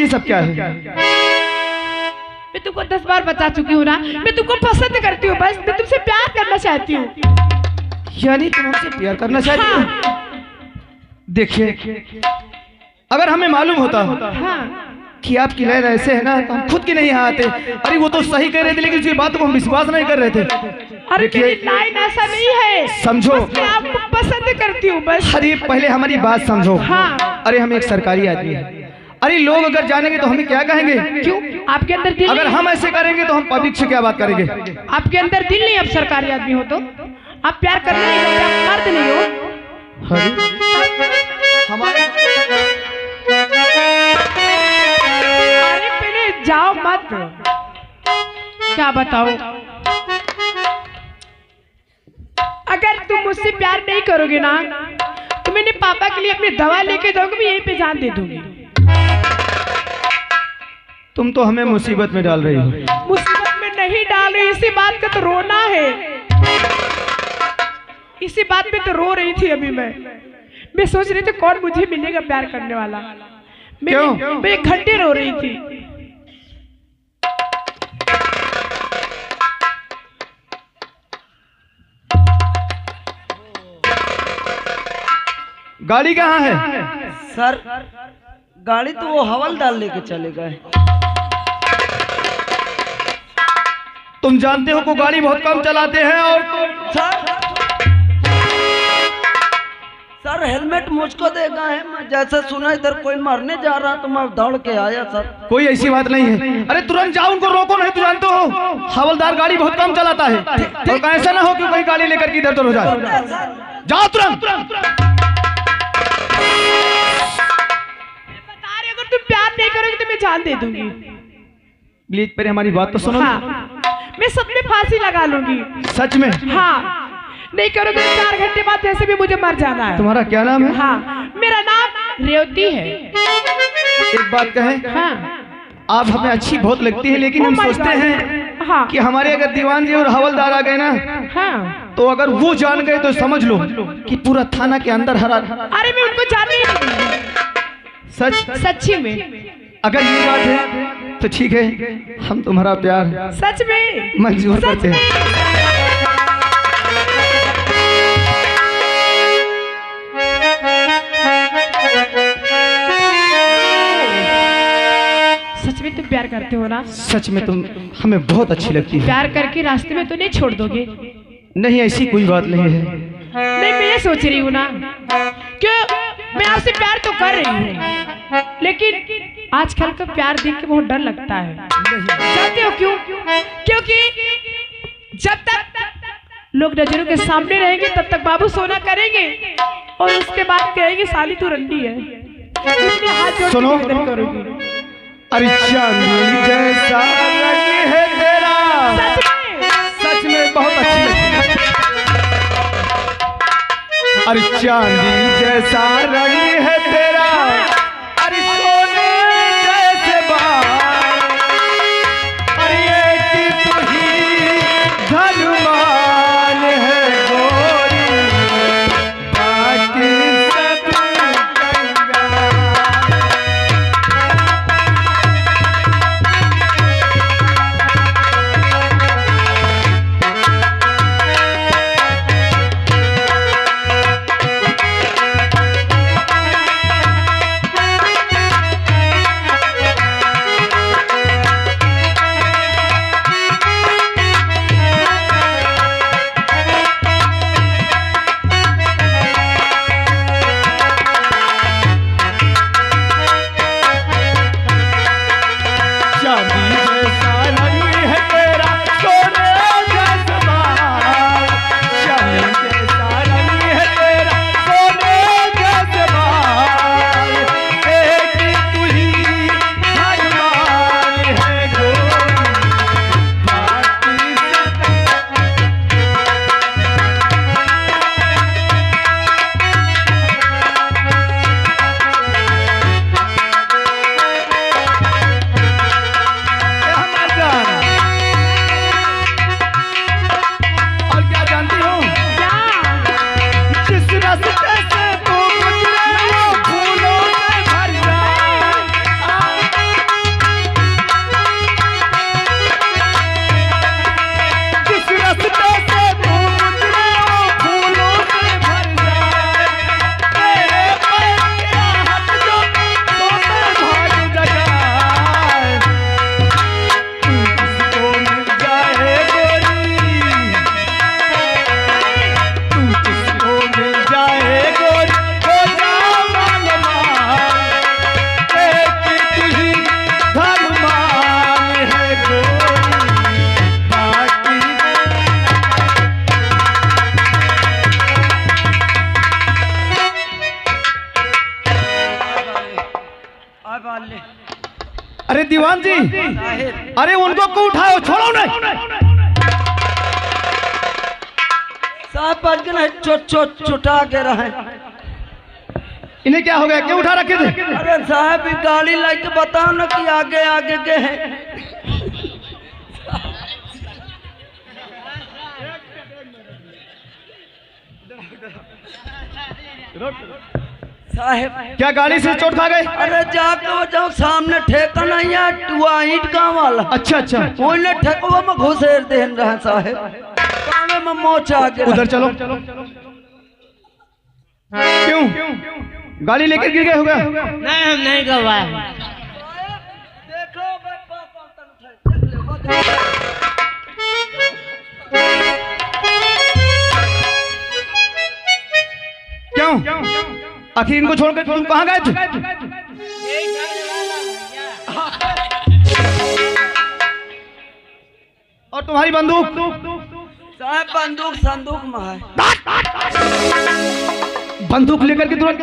सब क्या है? मैं तुमको 10 बार बता चुकी हूँ ना, मैं तुमको पसंद करती हूँ, बस मैं तुमसे प्यार करना चाहती हूँ। यानी तुम हमसे प्यार करना चाहती हो? हाँ। देखिए, अगर हमें मालूम होता कि आपकी लहर ऐसे है ना, तो हम खुद की नहीं आते। अरे वो तो सही कह रहे थे, लेकिन उसकी बात को हम विश्वास नहीं कर रहे थे। अरे मेरी लाइन ऐसा नहीं है, समझो, मैं आपको पसंद करती हूँ बस। अरे पहले हमारी बात समझो। हाँ। अरे हम एक सरकारी आदमी हैं। अरे लोग अगर जानेंगे तो हमें क्या कहेंगे? क्यों? आपके अंदर दिल अगर नहीं? हम ऐसे करेंगे तो हम पब्लिक से क्या बात करेंगे? आपके अंदर दिल नहीं, आप सरकारी आदमी हो तो आप प्यार करने नहीं करते, आप मर्द नहीं हो। हमारे अरे पहले जाओ मत, क्या बताओ। अगर तुम मुझसे प्यार नहीं करोगे ना, तो मैंने पापा के लिए अपनी दवा लेके जाऊंगी, मैं यहीं पे जान दे दूंगी। तुम तो हमें मुसीबत में डाल रही हो। मुसीबत में नहीं डाल रही, इसी बात का तो रोना है, इसी बात पे तो रो रही थी अभी मैं सोच रही थी कौन मुझे मिलेगा प्यार करने वाला। क्यों? मैं 1 घंटे रो रही थी। गाड़ी कहाँ है? सर गाड़ी तो वो हवलदार लेके चले गए। तुम जानते हो को गाड़ी बहुत कम चलाते हैं और सर हेलमेट मुझको दे गए हैं। मैं जैसे सुना इधर कोई मरने जा रहा तो मैं दौड़ के आया सर। कोई ऐसी बात नहीं है। अरे तुरंत जाओ, उनको रोको नहीं तो जानते हो हवलदार गाड़ी बहुत कम चलाता है, और ऐसा ना हो कि कोई गाड़ी लेकर के इधर उधर हो जाए। जाओ तुरंत। बता रही, अगर तुम प्यार नहीं करोगे तो मैं जान दे दूंगी। प्लीज पहले हमारी बात तो सुनो। हाँ, मैं सब में फांसी लगा लूंगी। सच में? हाँ, नहीं करोगे तो 4 घंटे बाद जैसे भी मुझे मर जाना है। तुम्हारा क्या नाम है? हाँ, मेरा नाम रेवती है। एक बात कहें, हाँ, आप हमें अच्छी बहुत लगती है, लेकिन हम सोचते हैं हाँ, कि हमारे अगर दीवान जी और हवलदार आ गए ना, हाँ, तो अगर वो जान गए तो समझ लो कि पूरा थाना के अंदर हरा। अरे मैं उनको जानने नहीं दूंगी। सच? सच्ची में। अगर ये बात है तो ठीक है, हम तुम्हारा प्यार सच में मंजूर करते हैं। सच में तुम प्यार करते हो ना? सच में तुम हमें बहुत अच्छी लगती है। प्यार करके रास्ते में तो नहीं छोड़ दोगे? नहीं, ऐसी कोई बात नहीं है। नहीं, मैं ये सोच रही हूँ ना, क्यों मैं आपसे प्यार तो कर रही हूँ, लेकिन आजकल का प्यार देख के बहुत डर लगता है। जानते हो क्यों? क्योंकि जब तक लोग नजरों के सामने रहेंगे तब तक बाबू सोना करेंगे, और उसके बाद कहेंगे साली तू रंडी है। इसलिए हाथ जोड़ के सुनो। निवेदन करूंगी। अरे चांदनी जैसा रंग है तेरा, सच में बहुत अच्छी लगती है। अरे चांदी जैसा रंग है तेरा, अरे सोने जैसे बाल, अरे एक तू ही धनवान है गोरी, बाकी सब कंगाल। दीवान जी, अरे उनको क्यों उठाओ, छोड़ो नहीं। साहब बच गए, चुटा के रहे। इन्हें क्या हो गया, क्यों उठा रखे थे? अरे साहब ये गाड़ी लेके बताओ ना कि आगे आगे के है। साहब क्या गाड़ी से चोट खा गए? अरे जाके वो जाओ सामने ठेका नहीं है, वो ईंट गाँव वाला। अच्छा अच्छा, वो ने ठेकवा में घुसेर देन रहा साहब, कामे में मोच आके उधर चलो। क्यों गाड़ी लेकर गिर गए होगा? नहीं हम नहीं गवाए। देखो क्यों आखिर इनको छोड़कर तुम कहाँ गए थे? और तुम्हारी बंदूक? साहब बंदूक संदूक में है। बंदूक लेकर के तुरंत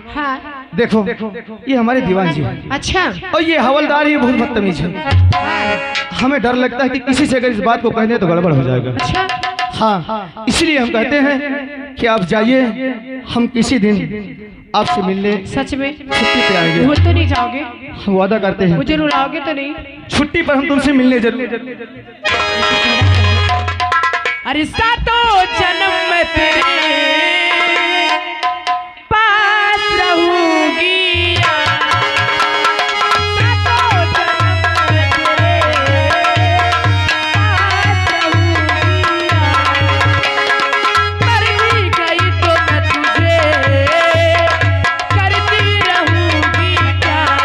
हाँ देखो ये हमारे दीवान जी हैं। अच्छा और ये हवलदार ये बहुत बदतमीज है। हमें डर लगता है कि किसी से अगर इस बात को कहने तो गड़बड़ हो जाएगा। अच्छा हाँ इसलिए हम कहते हैं कि आप जाइए, हम किसी दिन आपसे मिलने सच में छुट्टी पे आएंगे। भूल तो नहीं जाओगे? हम वादा करते हैं मुझे रुलाओगे तो नहीं? छुट्टी पर हम तुमसे मिलने जरूर। अरे सातों जन्म में तेरे पास रहूंगी, सातों जन्म में तेरे पास रहूंगी, मर भी गई तो मैं तुझे करती रहूंगी प्यार।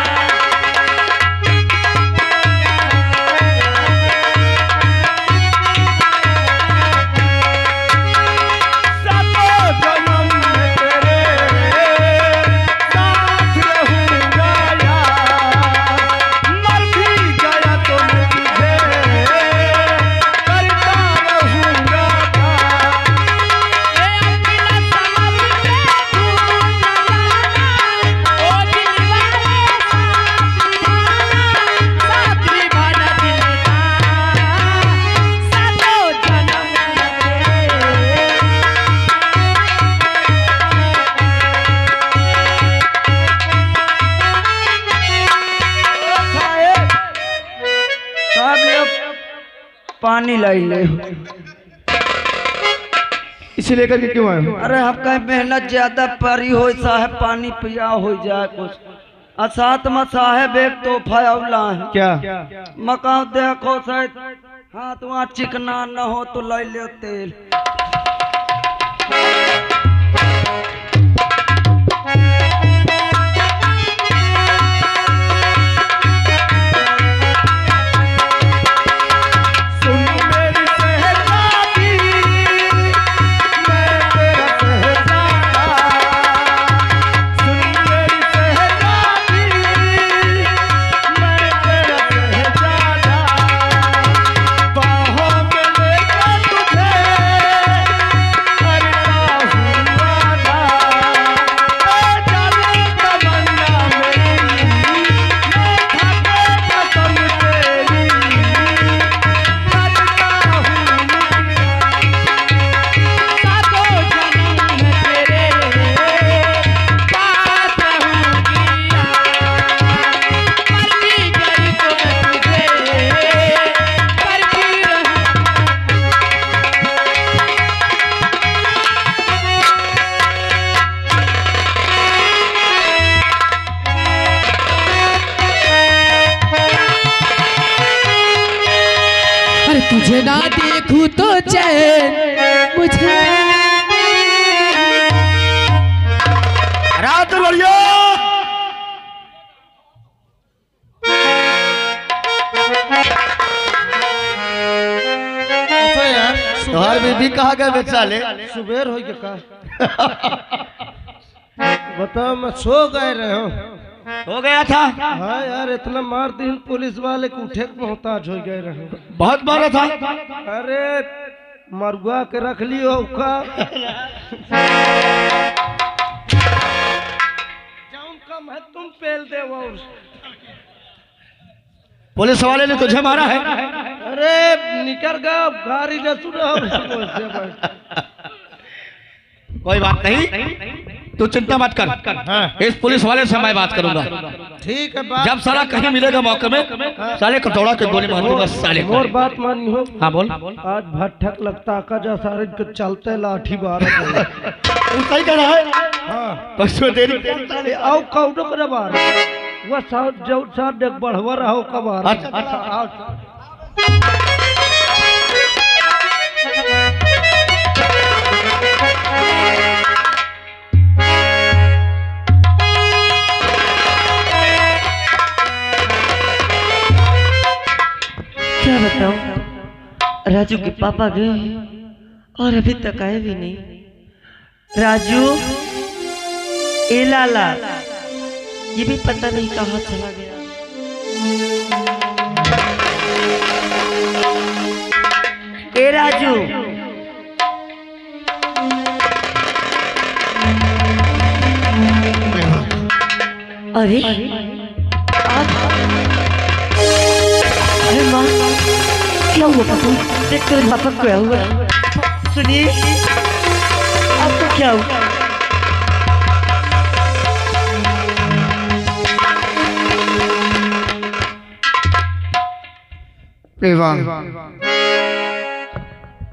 पानी लाई ले। इसे लेकर के क्यों आए हो? अरे हम कहीं मेहनत ज्यादा परी हो साहब, पानी पिया हो जाए कुछ। और साथ में साहब एक तोहफा अवला है। क्या? मकान देखो शायद हाथ वहाँ चिकना न हो तो लै ले तेल। तुझे ना देखूं तो चैन मुझे। रात लड़ियो तुम्हार बीबी कहाँ गए बेचाले? सुबेर हो गया का बताओ, मैं सो गए रहे हो। हो गया था। हाँ यार इतना मार दी पुलिस वाले को उठे के मोहताज हो गए रहे। बहुत मारा था। अरे मरुआ के रख लियो का जाऊन कम है तुम पेल दे वो। पुलिस वाले ने तुझे मारा है? अरे निकल गया गाड़ी न सुनो। कोई बात नहीं, तू चिंता मत कर। हाँ। इस पुलिस वाले से मैं बात करूंगा। ठीक है बात। जब साला कहीं मिलेगा मौके में साले को दौड़ा के गोली मार दूंगा साले को। और बात मानी हो। हाँ बोल। आज भट्ठक लगता का जा सारे के चलते लाठी बार तू सही कह रहा है। हाँ बस में तेरी आओ कौनो करे बार वो साथ जो साथ देख बढ़वा रहो कबार। अच्छा। क्या बताऊं, राजू के पापा गए और अभी तक आए भी नहीं। राजू, ए लाला, ये भी पता नहीं कहाँ चला गया। ए राजू, अरे अरे माँ, क्या हुआ पापा? देख तेरे पापा को क्या हुआ? सुनिए, आपको क्या हुआ?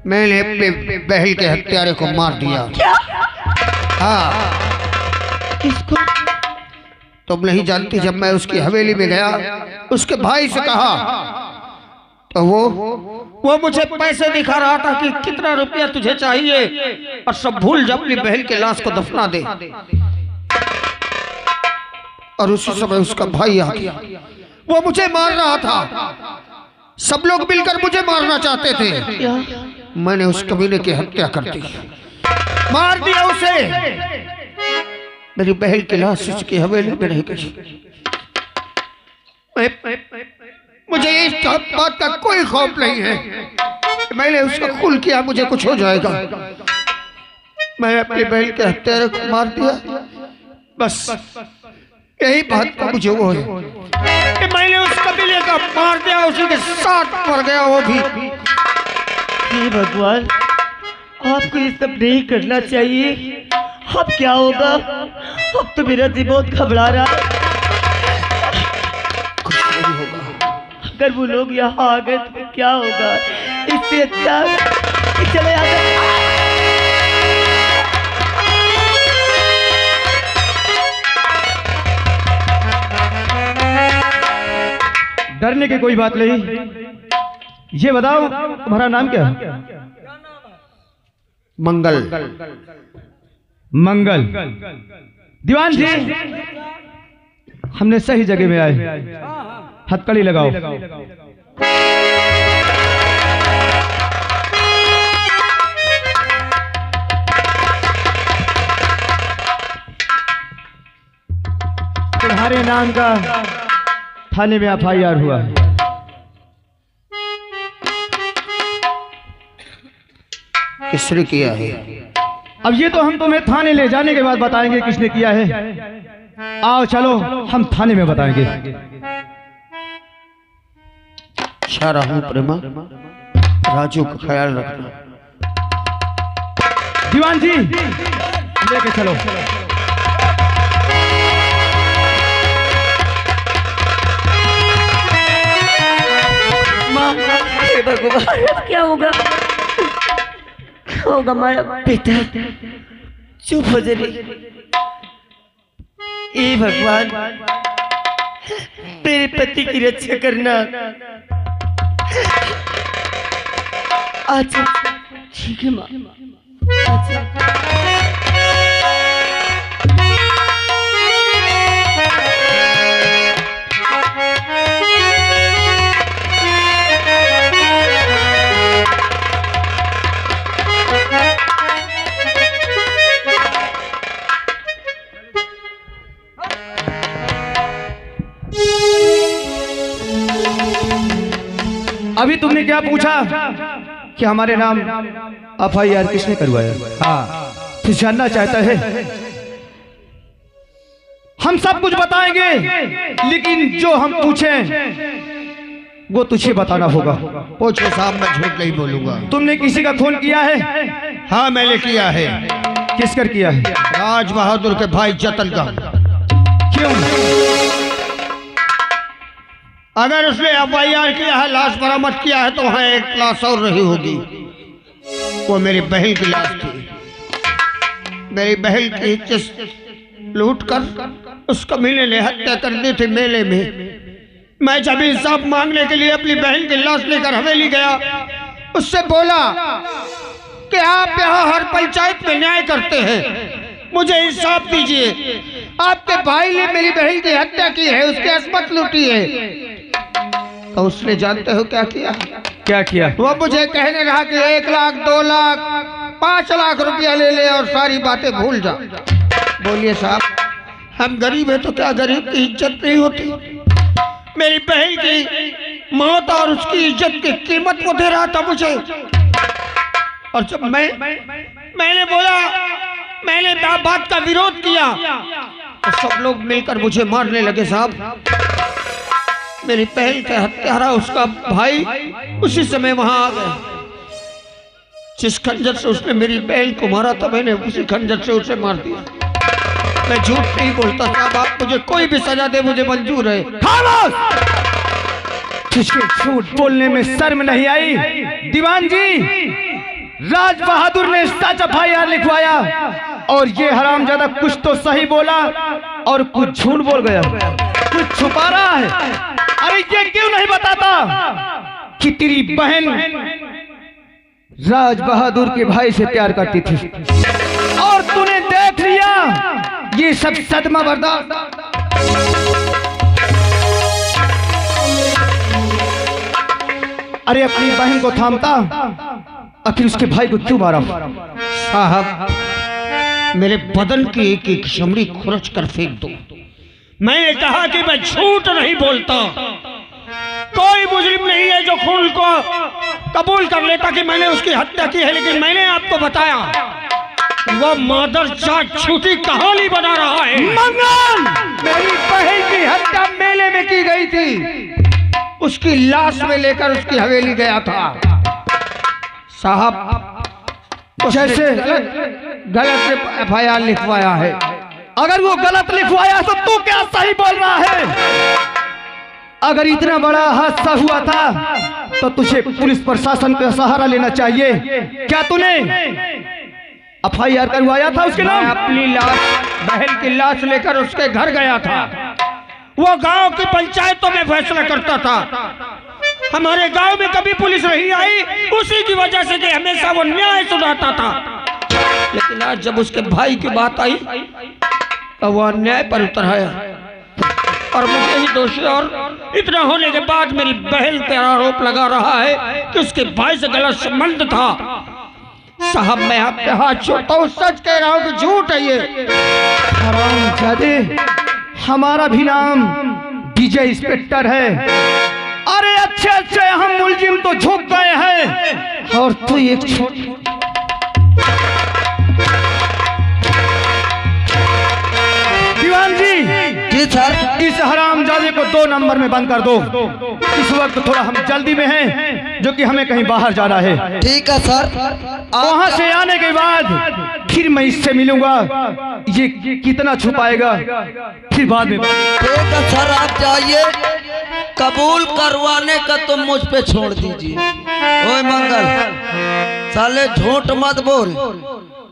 मैंने अपने बहन के हत्यारे को मार दिया। क्या? हाँ। किसको? तुम नहीं जानती, जब मैं उसकी हवेली में गया उसके भाई से कहा तो वो मुझे पैसे दिखा रहा था कि कितना रुपया तुझे चाहिए और सब भूल जा अपनी बहन के लाश को दफना दे। और उसी समय उसका भाई आ गया, वो मुझे मार रहा था। सब लोग मिलकर मुझे मारना चाहते थे। मैंने उस कमीने की हत्या कर दी, मार दिया उसे। मेरी बहन की लाश उसकी हवेली में रह गई। मुझे इस बात का कोई खौफ नहीं है। मैंने उसका खून किया, मुझे कुछ हो जाएगा। मैं अपनी बहन के हत्यारे को मार दिया, बस यही बात का मुझे वो है कि मैंने उस कबीले का मार दिया, उसी के साथ मर गया वो भी। हे भगवान, आपको ये सब नहीं करना चाहिए। अब क्या होगा? अब तो मेरा दिल बहुत घबरा रहा है। अगर वो लोग यहाँ आ गए तो क्या होगा? इससे अच्छा कि चले आते। डरने की कोई बात नहीं। ये बताओ तुम्हारा नाम क्या है? मंगल। मंगल। दीवान जी, हमने सही जगह में आए, हथकड़ी लगाओ। तुम्हारे नाम का थाने में FIR हुआ। किसने किया है? अब ये तो हम तुम्हें थाने ले जाने के बाद बताएंगे किसने किया है। आओ चलो, हम थाने में बताएंगे। अच्छा रहूं प्रेमा, राजू का ख्याल रखना। दीवान जी, लेके चलो। माँ, हे भगवान, क्या होगा? क्या होगा माया? बेटा चुप हो जाइए। हे भगवान, मेरे पति की रक्षा करना। अच्छा ठीक है माँ। अच्छा अभी तुमने क्या पूछा कि हमारे नाम FIR किसने करवाया? हाँ, तू जानना चाहता है? हम सब कुछ बताएंगे, लेकिन जो हम पूछें वो तुझे बताना होगा। पूछो साहब, मैं झूठ नहीं बोलूंगा। तुमने किसी का खून किया है? हाँ, मैंने किया है। किस कर किया है? राज बहादुर के भाई जतन का। क्यों? अगर उसने FIR किया है, लाश बरामद किया है, तो वहाँ एक लाश और रही होगी। वो मेरी बहन की लाश थी। मेरी बहन की लूट कर उस कमीने ने हत्या कर दी थी मेले में। मैं जब इंसाफ मांगने के लिए अपनी बहन की लाश लेकर हवेली गया, उससे बोला कि आप यहाँ हर पंचायत में न्याय करते हैं, मुझे इंसाफ दीजिए। आपके भाई ने मेरी बहन की हत्या की है, उसकी अस्मत लूटी है। तो उसने जानते हो क्या किया? क्या किया? वो मुझे कहने रहा कि 1 लाख, 2 लाख, 5 लाख रुपया ले ले और सारी बातें भूल जा। बोलिए साहब, हम गरीब हैं तो क्या गरीब की इज्जत नहीं होती? मेरी बहन की मौत और उसकी इज्जत की कीमत वो दे रहा था मुझे। और जब मैंने बोला, मैंने बात का विरोध किया, तो सब लोग मिलकर मुझे मारने लगे साहब। मेरी बहन का हत्यारा उसका भाई उसी समय वहां आ गया। जिस खंजर से उसने मेरी बहन को मारा था, मैंने उसी खंजर से उसे मार दिया। मैं झूठ नहीं बोलता साहब, आप मुझे कोई भी सजा दे, मुझे मंजूर है। खामोश! तुझे झूठ बोलने में शर्म नहीं आई? दीवान जी, राज बहादुर ने सच FIR लिखवाया और ये हरामजादा कुछ तो सही बोला और कुछ झूठ बोल गया, कुछ छुपा रहा है। अरे ये क्यों नहीं बताता कि तेरी बहन राज बहादुर के भाई से प्यार करती थी और तूने देख लिया ये सब सदमा बर्दाश्त। अरे अपनी बहन को थामता, आखिर उसके भाई को क्यों मारा? साहब, मेरे बदन की एक एक चमड़ी खुरच कर फेंक दो। मैंने कहा कि मैं झूठ नहीं बोलता। कोई मुजरिम नहीं है जो खून को कबूल कर लेता कि मैंने उसकी हत्या की है, लेकिन मैंने आपको बताया वो मादर जात छूटी कहानी बना रहा है। मंगल! मेरी बहन की हत्या मेले में की गई थी, उसकी लाश में लेकर उसकी हवेली गया था साहब। जैसे गलत FIR लिखवाया है। अगर वो गलत लिखवाया तो तू क्या सही बोल रहा है? अगर इतना बड़ा हादसा हुआ था तो तुझे पुलिस प्रशासन का सहारा लेना चाहिए। क्या तूने FIR करवाया था उसके नाम? अपनी लाश, बहन की लाश लेकर उसके घर गया था। वो गांव की पंचायतों में फैसला करता था। हमारे गांव में कभी पुलिस नहीं आई, उसी की वजह से कि हमेशा वो न्याय सुनाता था। लेकिन आज जब उसके भाई की बात आई तो वो अन्याय पर उतर आया और मुझे ही दोषी। और इतना होने के बाद मेरी बहन पर आरोप लगा रहा है कि उसके भाई से गलत संबंध था। साहब, मैं आपके हाथ जोड़ता हूँ, सच कह रहा हूँ कि झूठ है ये। हरामजादे, हमारा भी नाम DJ इंस्पेक्टर है। अरे अच्छे अच्छे हम मुलजिम तो झुक गए हैं और तू एक दीवान जी सर, इस हरामजादे को 2 नंबर में बंद कर दो। इस वक्त थोड़ा हम जल्दी में हैं, जो कि हमें कहीं बाहर जाना है। ठीक है सर। वहां से आने के बाद फिर मैं इससे मिलूंगा। ये कितना छुपाएगा फिर बाद में। ठीक है सर, आप जाइए। कबूल करवाने का तो मुझ पे छोड़ दीजिए। ओए मंगल, साले झूठ मत बोल,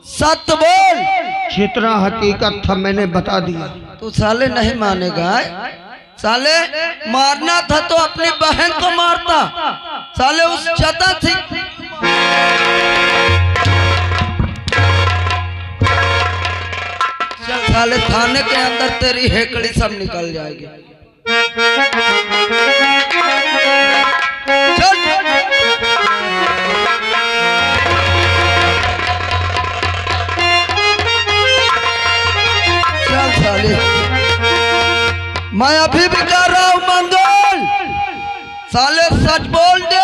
सच बोल। जितना हकीकत था मैंने बता दिया। तू साले नहीं मानेगा। साले मारना था तो अपनी बहन को मारता। साले उस चता थी। चल साले, थाने के अंदर तेरी हेकड़ी सब निकल जाएगी। चल साले, मैं अभी भी कर रहा हूँ मंगल। साले सच बोल दे।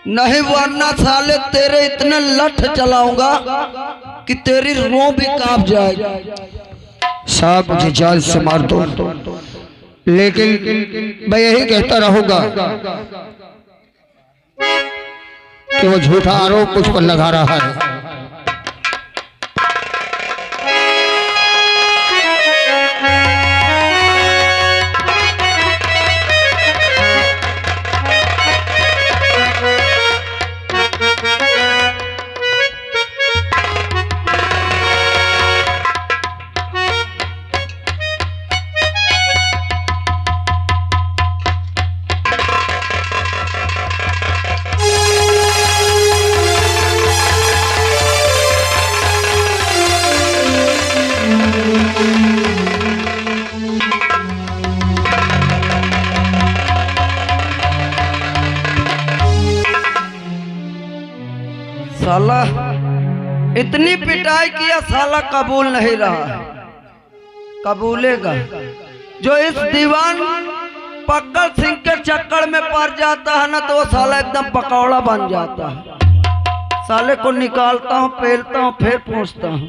नहीं वरना साले तेरे इतने लठ चलाऊंगा कि तेरी रूह भी कांप जाएगी। साहब मुझे जान से मार दो, लेकिन मैं यही कहता रहूंगा कि वो झूठा आरोप मुझ पर लगा रहा है। साला इतनी पिटाई किया, साला कबूल नहीं रहा। कबूलेगा जो इस दीवान पक्कड़ सिंह के चक्कर में पड़ जाता है ना, तो वो साला एकदम पकौड़ा बन जाता है। साले को निकालता हूँ, पेलता हूँ, फिर पूछता हूँ,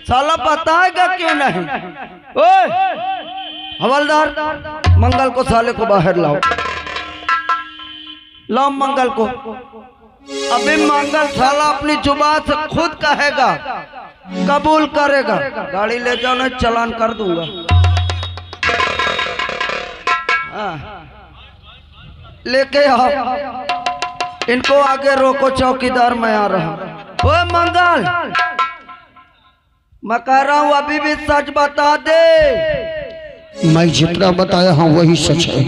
साला बताएगा क्यों नहीं? ओए हवलदार, मंगल को साले को बाहर लाओ, लाओ मंगल को। अभी मंगल साला अपनी जुबान से खुद कहेगा, कबूल करेगा। गाड़ी ले जाओ, नहीं चालान कर दूंगा। लेके आओ इनको, आगे रोको, चौकीदार मैं आ रहा हूँ। ओए मंगल, मैं कह रहा हूँ अभी भी सच बता दे। मैं जितना बताया हूँ वही सच है।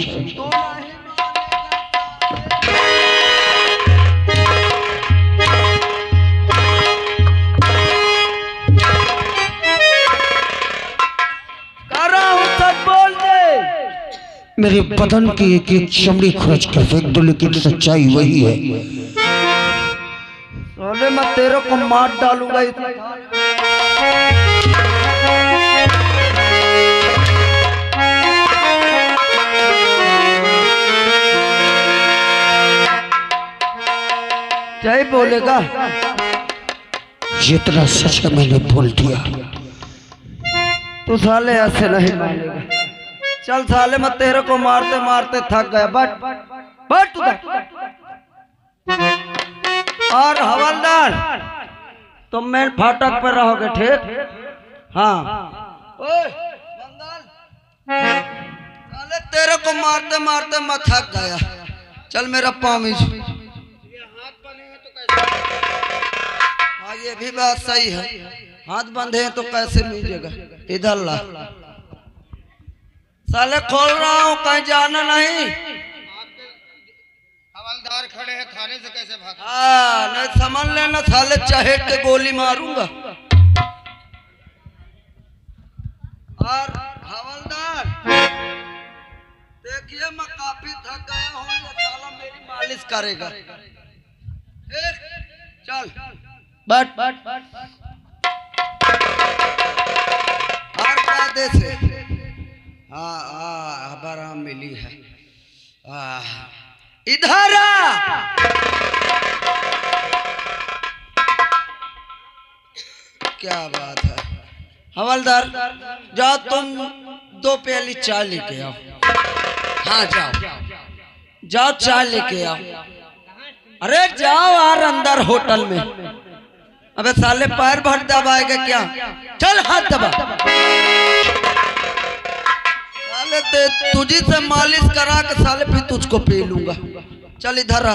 मेरे बदन की एक एक चमड़ी खर्च कर फेंक दो, लेकिन सच्चाई वही है। अरे मैं तेरे को मार डालूंगा इतना। क्या बोलेगा? जितना सच है मैंने बोल दिया। तू साले ऐसे नहीं मानेगा। चल साले, मैं तेरे को मारते मारते थक गया। बट तू और हवलदार, तुम मेन फाटक पर रहोगे, ठीक? हाँ। ओए बंगाल, साले तेरे को मारते मारते मैं थक गया। चल मेरा पाँव में। हाँ ये भी बात सही है, हाथ बंधे हैं तो कैसे मिलेगा? इधर ला। साले खोल रहा हूँ, कहीं जाना नहीं। हवलदार खड़े हैं, थाने से कैसे भाग? हाँ नहीं समझ लेना, साले चहेट के गोली मारूंगा। और हवलदार देखिए, मैं काफी थक गया हूँ, ये साला मेरी मालिश करेगा। चल बट और कायदे से। हाँ अब आराम मिली है। इधर आ। क्या बात है हवलदार, जाओ तुम 2 प्याली चाय लेके आओ। हाँ जाओ जाओ, चाय लेके आओ। अरे जाओ यार अंदर होटल में। अबे साले पैर भर दबाएगा क्या? चल हाथ दबा। साले तुझी से मालिश करा के साले फिर तुझको पी लूंगा। चल इधर आ।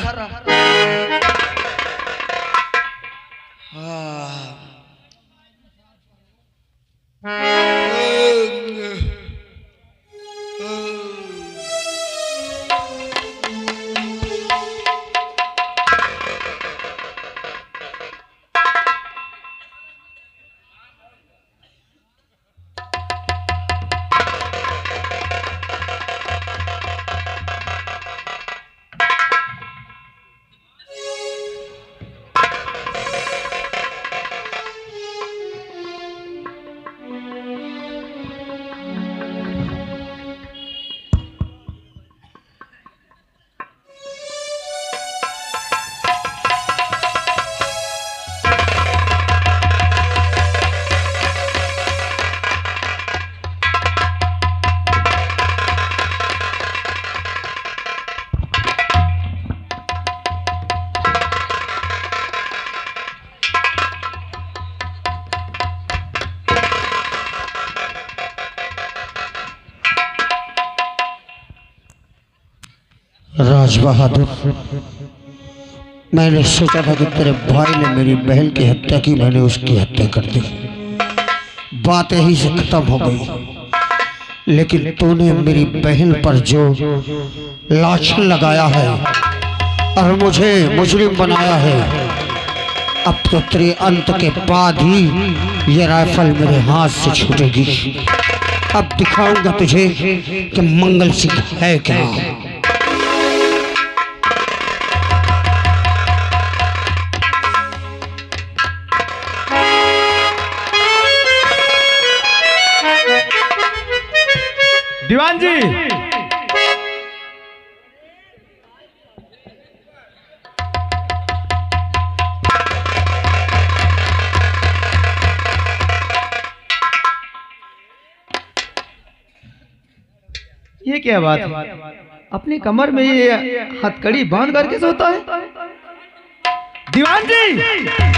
राज बहादुर, मैंने सोचा था कि तेरे भाई ने मेरी बहन की हत्या की, मैंने उसकी हत्या कर दी, बात यही से खत्म हो गई। लेकिन तूने मेरी बहन पर जो लाछन लगाया है और मुझे मुजरिम बनाया है, अब तो तेरे अंत के बाद ही ये राइफल मेरे हाथ से छूटेगी। अब दिखाऊंगा तुझे कि मंगल सिंह है क्या। दीवान जी, ये क्या बात है? अपनी कमर में ये हथकड़ी बांध करके सोता है दीवान जी।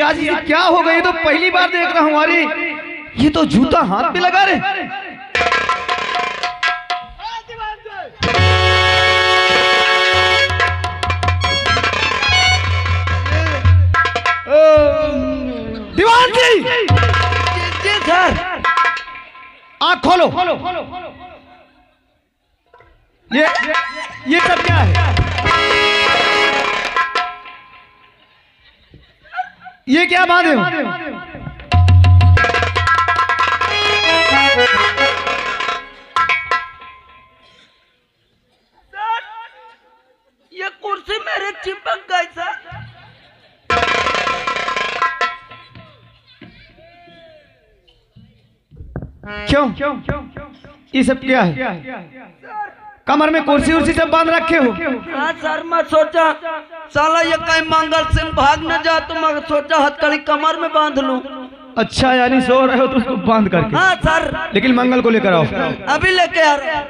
आज ये क्या हो गई? तो पहली बार देख रहा हूँ। अरे ये तो जूता हाथ पे लगा रहे। दीवान जी, जी सर। आँख खोलो। ये सब क्या है? ये क्या बांधे हो? ये कुर्सी मेरे चिपक गई सर। क्यों? ये सब क्या है? कमर में कुर्सी उर्सी सब बांध रखे हो? हाँ सर, मैं सोचा साला ये कहीं मंगल सिंह भाग न जा, तो मैं सोचा हथकड़ी कमर में बांध लूं। अच्छा, यानी सो रहे हो तो उसको बांध करके। हाँ सर। लेकिन मंगल को लेकर आओ। अभी लेके आ रहा हूं।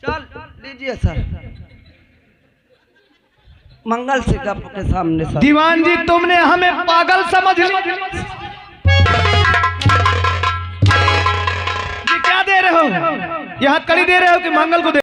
चल लीजिए सर, मंगल सिंह के सामने सर। दीवान जी, तुमने हमें पागल समझ लिया। ये क्या दे रहे हो? ये हथकड़ी दे रहे हो कि मंगल को दे